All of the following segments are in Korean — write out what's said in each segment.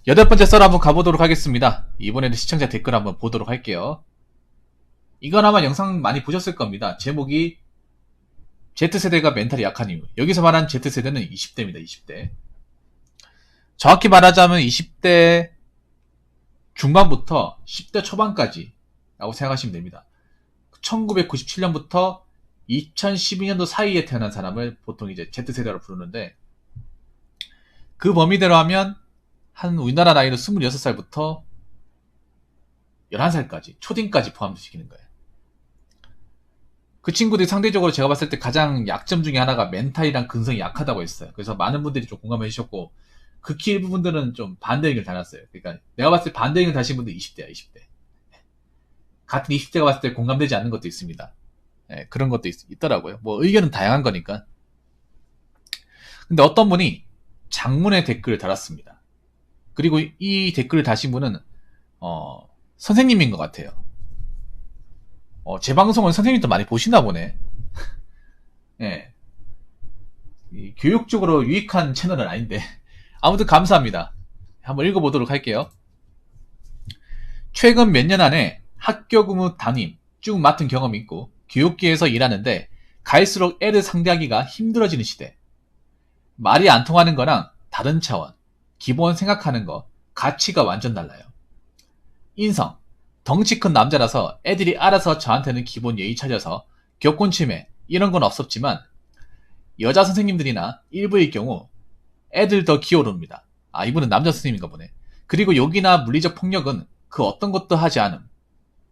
8번째 썰 한번 가보도록 하겠습니다. 이번에는 시청자 댓글 한번 보도록 할게요. 이건 아마 영상 많이 보셨을 겁니다. 제목이 Z세대가 멘탈이 약한 이유. 여기서 말한 Z세대는 20대입니다. 20대. 정확히 말하자면 20대 중반부터 10대 초반까지 라고 생각하시면 됩니다. 1997년부터 2012년도 사이에 태어난 사람을 보통 이제 Z세대로 부르는데, 그 범위대로 하면 한 우리나라 나이로 26살부터 11살까지, 초딩까지 포함시키는 거예요. 그 친구들이 상대적으로 제가 봤을 때 가장 약점 중에 하나가 멘탈이랑 근성이 약하다고 했어요. 그래서 많은 분들이 좀 공감해 주셨고, 극히 일부 분들은 좀 반대 의견을 달았어요. 그러니까 내가 봤을 때 반대 의견을 다신 분들 20대야, 20대. 같은 20대가 봤을 때 공감되지 않는 것도 있습니다. 네, 그런 것도 있더라고요. 뭐 의견은 다양한 거니까. 근데 어떤 분이 장문의 댓글을 달았습니다. 그리고 이 댓글을 다신 분은 선생님인 것 같아요. 제 방송은 선생님도 많이 보시나 보네. 예. 교육적으로 유익한 채널은 아닌데 아무튼 감사합니다. 한번 읽어보도록 할게요. 최근 몇 년 안에 학교 근무 담임 쭉 맡은 경험이 있고 교육계에서 일하는데 갈수록 애를 상대하기가 힘들어지는 시대. 말이 안 통하는 거랑 다른 차원, 기본 생각하는 거, 가치가 완전 달라요. 인성, 덩치 큰 남자라서 애들이 알아서 저한테는 기본 예의 차려서 교권 침해 이런 건 없었지만 여자 선생님들이나 일부의 경우 애들 더 기어오릅니다. 아, 이분은 남자 선생님인가 보네. 그리고 욕이나 물리적 폭력은 그 어떤 것도 하지 않음.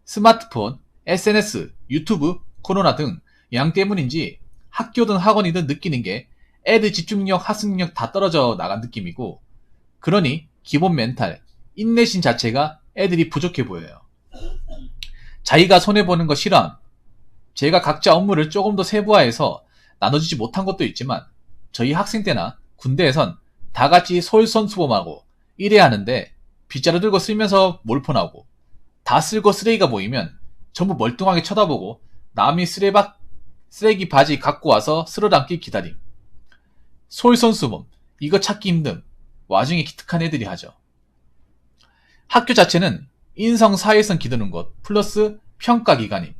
스마트폰, SNS, 유튜브, 코로나 등 양 때문인지 학교든 학원이든 느끼는 게 애들 집중력, 학습력 다 떨어져 나간 느낌이고, 그러니 기본 멘탈, 인내심 자체가 애들이 부족해 보여요. 자기가 손해보는 거 싫어함. 제가 각자 업무를 조금 더 세부화해서 나눠주지 못한 것도 있지만 저희 학생 때나 군대에선 다 같이 솔선수범하고 일해야 하는데 빗자루 들고 쓸면서 몰폰하고 다 쓸고 쓰레기가 보이면 전부 멀뚱하게 쳐다보고 남이 쓰레기 바지 갖고 와서 쓸어담기 기다림. 솔선수범, 이거 찾기 힘듦. 와중에 기특한 애들이 하죠. 학교 자체는 인성 사회성 기르는 것 플러스 평가 기관임.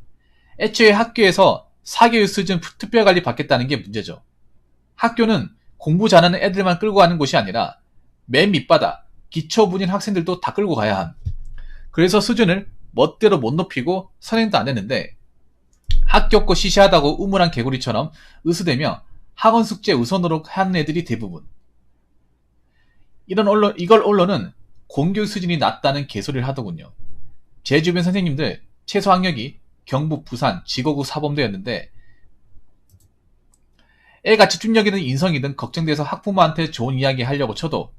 애초에 학교에서 사교육 수준 특별관리 받겠다는 게 문제죠. 학교는 공부 잘하는 애들만 끌고 가는 곳이 아니라 맨 밑바닥 기초분인 학생들도 다 끌고 가야 함. 그래서 수준을 멋대로 못 높이고 선행도 안 했는데 학교 거 시시하다고 우물한 개구리처럼 으스대며 학원 숙제 우선으로 하는 애들이 대부분. 이걸 언론은 공교육 수준이 낮다는 개소리를 하더군요. 제 주변 선생님들 최소 학력이 경북, 부산, 지거구 사범대였는데 애가 집중력이든 인성이든 걱정돼서 학부모한테 좋은 이야기 하려고 쳐도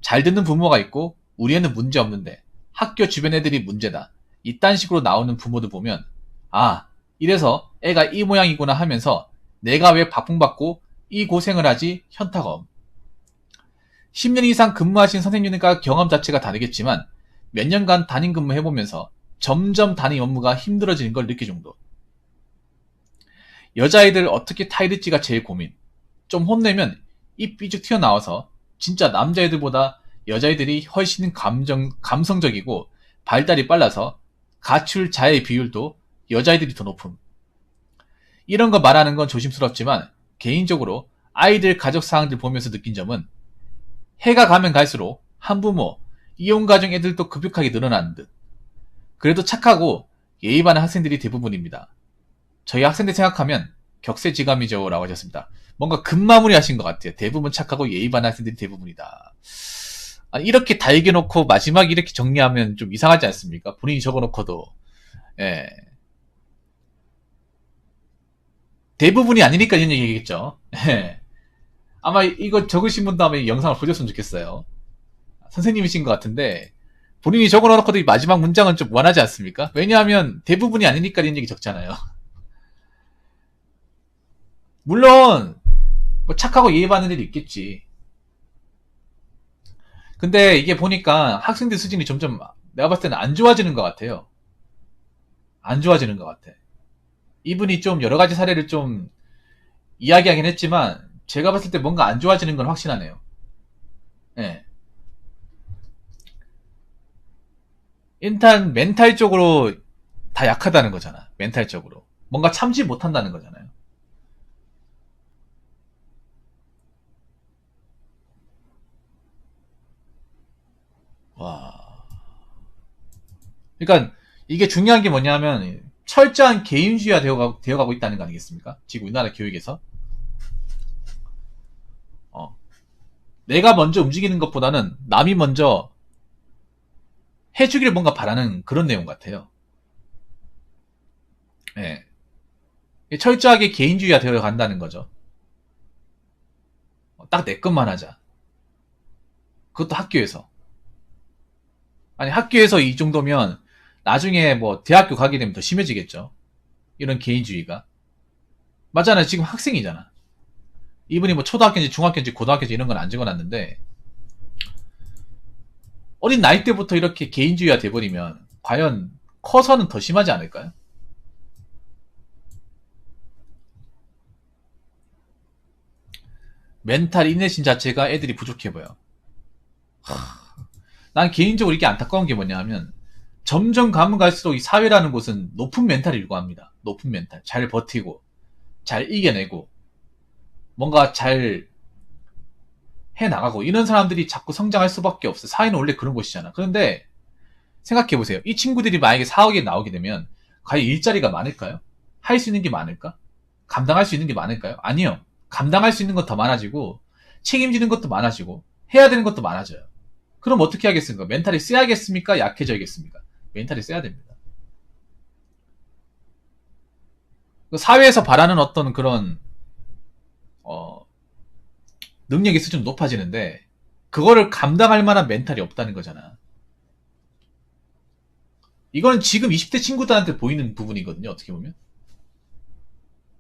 잘 듣는 부모가 있고 우리 애는 문제 없는데 학교 주변 애들이 문제다. 이딴 식으로 나오는 부모들 보면 아, 이래서 애가 이 모양이구나 하면서 내가 왜 바풍받고 이 고생을 하지 현타가 10년 이상 근무하신 선생님과 경험 자체가 다르겠지만 몇 년간 담임 근무해보면서 점점 담임 업무가 힘들어지는 걸 느낄 정도. 여자아이들 어떻게 타이를지가 제일 고민. 좀 혼내면 입 삐죽 튀어나와서 진짜 남자애들보다 여자애들이 훨씬 감성적이고 발달이 빨라서 가출 자해 비율도 여자애들이 더 높음. 이런 거 말하는 건 조심스럽지만 개인적으로 아이들 가족 상황들 보면서 느낀 점은 해가 가면 갈수록 한부모, 이혼가정 애들도 급격하게 늘어나는 듯. 그래도 착하고 예의 바른 학생들이 대부분입니다. 저희 학생들 생각하면 격세지감이죠 라고 하셨습니다. 뭔가 급마무리 하신 것 같아요. 대부분 착하고 예의 바른 학생들이 대부분이다. 이렇게 다 얘기해놓고 마지막에 이렇게 정리하면 좀 이상하지 않습니까? 본인이 적어놓고도. 예. 대부분이 아니니까 이런 얘기겠죠. 예. 아마 이거 적으신 분도 아마 이 영상을 보셨으면 좋겠어요. 선생님이신 것 같은데 본인이 적어놓고도 이 마지막 문장은 좀 원하지 않습니까? 왜냐하면 대부분이 아니니까 이런 얘기 적잖아요. 물론 뭐 착하고 예의 바른 애들이 있겠지. 근데 이게 보니까 학생들 수준이 점점 내가 봤을 때는 안 좋아지는 것 같아요. 안 좋아지는 것 같아. 이분이 좀 여러 가지 사례를 좀 이야기하긴 했지만 제가 봤을 때 뭔가 안 좋아지는 건 확실하네요. 예. 일단 멘탈적으로 다 약하다는 거잖아. 멘탈적으로. 뭔가 참지 못한다는 거잖아요. 와. 그러니까 이게 중요한 게 뭐냐면 철저한 개인주의화 되어가고 있다는 거 아니겠습니까? 지금 우리나라 교육에서. 어. 내가 먼저 움직이는 것보다는 남이 먼저 해주기를 뭔가 바라는 그런 내용 같아요. 예. 철저하게 개인주의화 되어 간다는 거죠. 딱 내 것만 하자. 그것도 학교에서. 아니, 학교에서 이 정도면 나중에 뭐 대학교 가게 되면 더 심해지겠죠. 이런 개인주의가. 맞잖아요. 지금 학생이잖아. 이분이 뭐 초등학교인지 중학교인지 고등학교인지 이런 건 안 적어놨는데 어린 나이 때부터 이렇게 개인주의가 돼버리면 과연 커서는 더 심하지 않을까요? 멘탈 인내심 자체가 애들이 부족해 보여. 난 개인적으로 이게 안타까운 게 뭐냐 하면 점점 가면 갈수록 이 사회라는 곳은 높은 멘탈을 요구합니다. 높은 멘탈. 잘 버티고 잘 이겨내고 뭔가 잘 해나가고 이런 사람들이 자꾸 성장할 수밖에 없어. 사회는 원래 그런 곳이잖아. 그런데 생각해보세요. 이 친구들이 만약에 사업에 나오게 되면 과연 일자리가 많을까요? 할 수 있는 게 많을까? 감당할 수 있는 게 많을까요? 아니요. 감당할 수 있는 건 더 많아지고 책임지는 것도 많아지고 해야 되는 것도 많아져요. 그럼 어떻게 하겠습니까? 멘탈이 세야겠습니까? 약해져야겠습니까? 멘탈이 세야 됩니다. 사회에서 바라는 어떤 그런 어, 능력의 수준 높아지는데 그거를 감당할 만한 멘탈이 없다는 거잖아. 이건 지금 20대 친구들한테 보이는 부분이거든요. 어떻게 보면.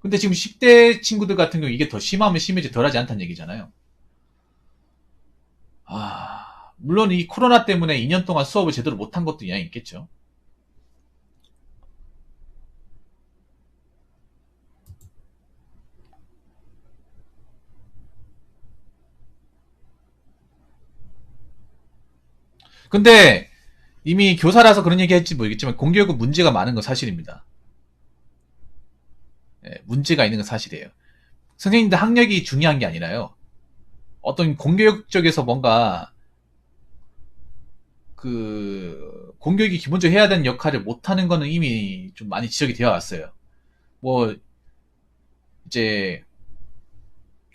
근데 지금 10대 친구들 같은 경우 이게 더 심하면 심해지 덜하지 않다는 얘기잖아요. 물론 이 코로나 때문에 2년 동안 수업을 제대로 못한 것도 영향이 있겠죠. 근데 이미 교사라서 그런 얘기 했지 모르겠지만 공교육은 문제가 많은 건 사실입니다. 예, 문제가 있는 건 사실이에요. 선생님들 학력이 중요한 게 아니라요. 어떤 공교육 쪽에서 뭔가 그 공교육이 기본적으로 해야 되는 역할을 못하는 거는 이미 좀 많이 지적이 되어 왔어요. 뭐 이제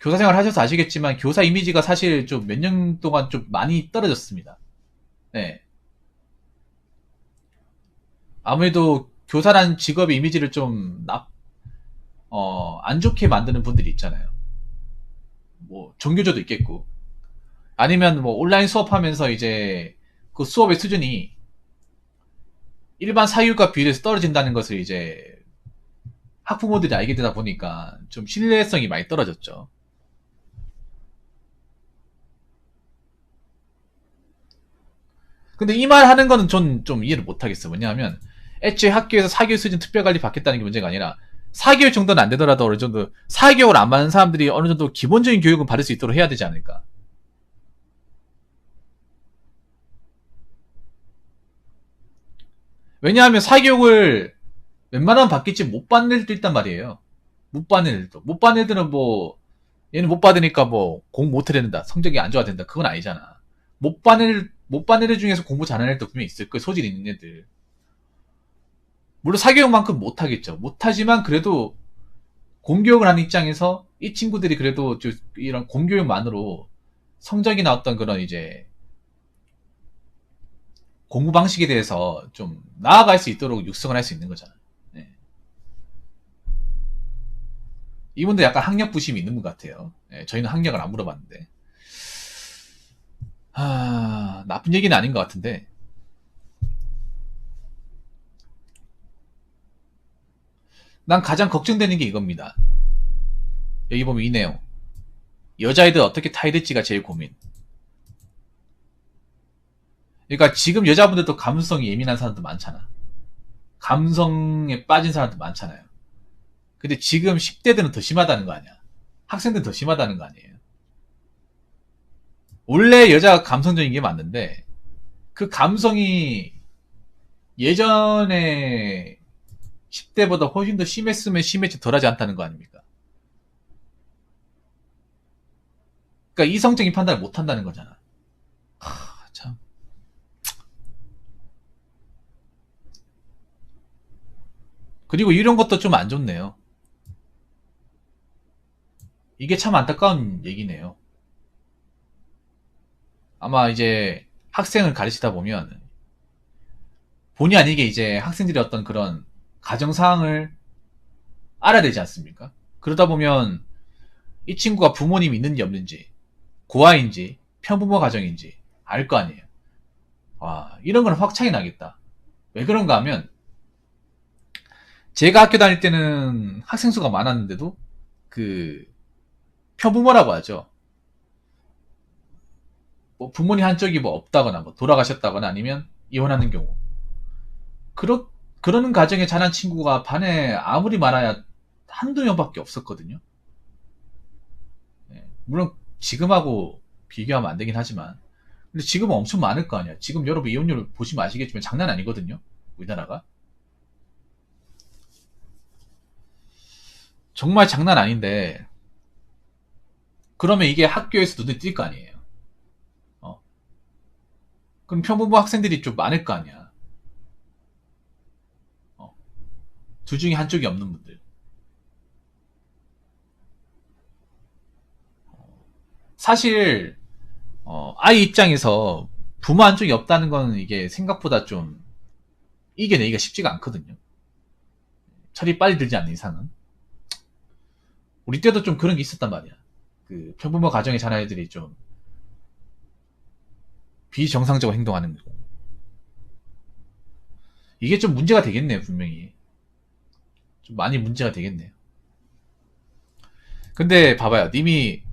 교사 생활 하셔서 아시겠지만 교사 이미지가 사실 좀 몇 년 동안 좀 많이 떨어졌습니다. 네. 아무래도 교사라는 직업의 이미지를 좀 안 좋게 만드는 분들이 있잖아요. 뭐 종교조도 있겠고 아니면 뭐 온라인 수업하면서 이제 그 수업의 수준이 일반 사교육과 비교해서 떨어진다는 것을 이제 학부모들이 알게 되다 보니까 좀 신뢰성이 많이 떨어졌죠. 근데 이 말 하는 거는 전 좀 이해를 못 하겠어요. 뭐냐면 애초에 학교에서 사교육 수준 특별관리 받겠다는 게 문제가 아니라 사교육 정도는 안 되더라도 어느 정도 사교육을 안 받는 사람들이 어느 정도 기본적인 교육은 받을 수 있도록 해야 되지 않을까. 왜냐하면 사교육을 웬만하면 받겠지 못 받는 애들도 있단 말이에요. 못 받는 애들도. 못 받는 애들은 뭐 얘는 못 받으니까 뭐 공부 못해야 된다. 성적이 안 좋아야 된다. 그건 아니잖아. 못 받는 애들 중에서 공부 잘하는 애들도 분명히 있을 거예요. 소질 있는 애들. 물론 사교육만큼 못하겠죠. 못하지만 그래도 공교육을 하는 입장에서 이 친구들이 그래도 이런 공교육만으로 성적이 나왔던 그런 이제 공부 방식에 대해서 좀 나아갈 수 있도록 육성을 할 수 있는 거잖아. 네. 이분도 약간 학력 부심이 있는 것 같아요. 네, 저희는 학력을 안 물어봤는데. 나쁜 얘기는 아닌 것 같은데. 난 가장 걱정되는 게 이겁니다. 여기 보면 이 내용. 여자애들 어떻게 타이를지가 제일 고민. 그러니까 지금 여자분들도 감수성이 예민한 사람도 많잖아. 감성에 빠진 사람도 많잖아요. 근데 지금 10대들은 더 심하다는 거 아니야. 학생들은 더 심하다는 거 아니에요. 원래 여자가 감성적인 게 맞는데 그 감성이 예전에 10대보다 훨씬 더 심했으면 심했지 덜하지 않다는 거 아닙니까? 그러니까 이성적인 판단을 못 한다는 거잖아. 참. 그리고 이런 것도 좀 안 좋네요. 이게 참 안타까운 얘기네요. 아마 이제 학생을 가르치다 보면 본의 아니게 이제 학생들이 어떤 그런 가정 상황을 알아야 되지 않습니까? 그러다 보면 이 친구가 부모님이 있는지 없는지, 고아인지, 편부모 가정인지 알 거 아니에요. 와, 이런 건 확 차이 나겠다. 왜 그런가 하면 제가 학교 다닐 때는 학생 수가 많았는데도 그 편부모라고 하죠. 뭐 부모님 한쪽이 뭐 없다거나 뭐 돌아가셨다거나 아니면 이혼하는 경우. 그러는 가정에 자란 친구가 반에 아무리 많아야 한두 명밖에 없었거든요. 예, 물론 지금하고 비교하면 안 되긴 하지만 근데 지금은 엄청 많을 거 아니야. 지금 여러분 이혼율 보시면 아시겠지만 장난 아니거든요. 우리나라가. 정말 장난 아닌데 그러면 이게 학교에서 눈에 띌 거 아니에요. 어. 그럼 편부모 학생들이 좀 많을 거 아니야. 어. 둘 중에 한쪽이 없는 분들. 사실 아이 입장에서 부모 한쪽이 없다는 건 이게 생각보다 좀 이겨내기가 쉽지가 않거든요. 철이 빨리 들지 않는 이상은. 우리 때도 좀 그런 게 있었단 말이야. 그 편부모 가정에 자란 애들이 좀 비정상적으로 행동하는 거. 이게 좀 문제가 되겠네요, 분명히. 좀 많이 문제가 되겠네요. 근데 봐봐요. 님이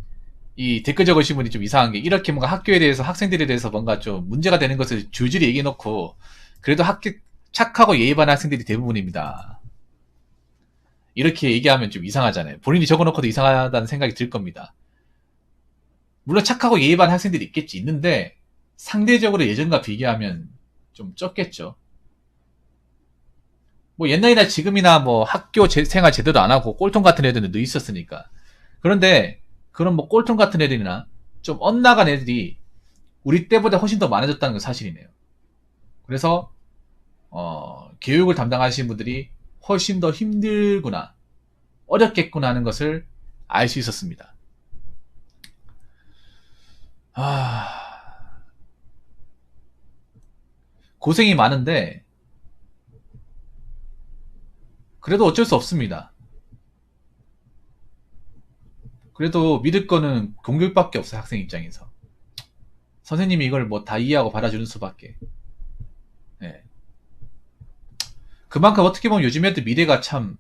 이 댓글 적으신 분이 좀 이상한 게 이렇게 뭔가 학교에 대해서 학생들에 대해서 뭔가 좀 문제가 되는 것을 줄줄이 얘기해 놓고 그래도 착하고 예의 바른 학생들이 대부분입니다. 이렇게 얘기하면 좀 이상하잖아요. 본인이 적어놓고도 이상하다는 생각이 들 겁니다. 물론 착하고 예의 바른 학생들이 있는데 상대적으로 예전과 비교하면 좀 적겠죠. 뭐 옛날이나 지금이나 뭐 학교 생활 제대로 안 하고 꼴통 같은 애들은 늘 있었으니까. 그런데 그런 뭐 꼴통 같은 애들이나 좀 엇나간 애들이 우리 때보다 훨씬 더 많아졌다는 건 사실이네요. 그래서 교육을 담당하시는 분들이 훨씬 더 힘들구나, 어렵겠구나 하는 것을 알 수 있었습니다. 고생이 많은데 그래도 어쩔 수 없습니다. 그래도 믿을 거는 공교육밖에 없어요. 학생 입장에서 선생님이 이걸 뭐 다 이해하고 받아주는 수밖에. 네. 그만큼 어떻게 보면 요즘 애들 미래가 참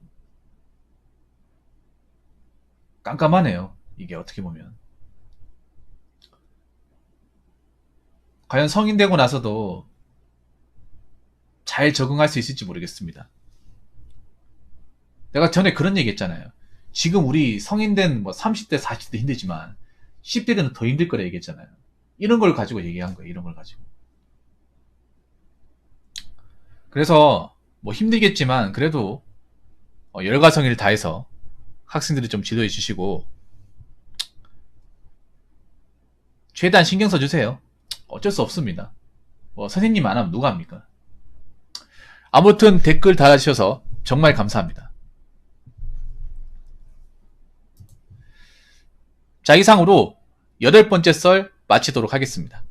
깜깜하네요. 이게 어떻게 보면 과연 성인 되고 나서도 잘 적응할 수 있을지 모르겠습니다. 내가 전에 그런 얘기 했잖아요. 지금 우리 성인 된 뭐 30대, 40대 힘들지만 10대는 더 힘들 거라 얘기했잖아요. 이런 걸 가지고 얘기한 거예요. 이런 걸 가지고. 그래서 뭐 힘들겠지만 그래도 열과성의를 다해서 학생들을 좀 지도해 주시고 최대한 신경 써주세요. 어쩔 수 없습니다. 뭐 선생님 안 하면 누가 합니까? 아무튼 댓글 달아주셔서 정말 감사합니다. 자, 이상으로 8번째 썰 마치도록 하겠습니다.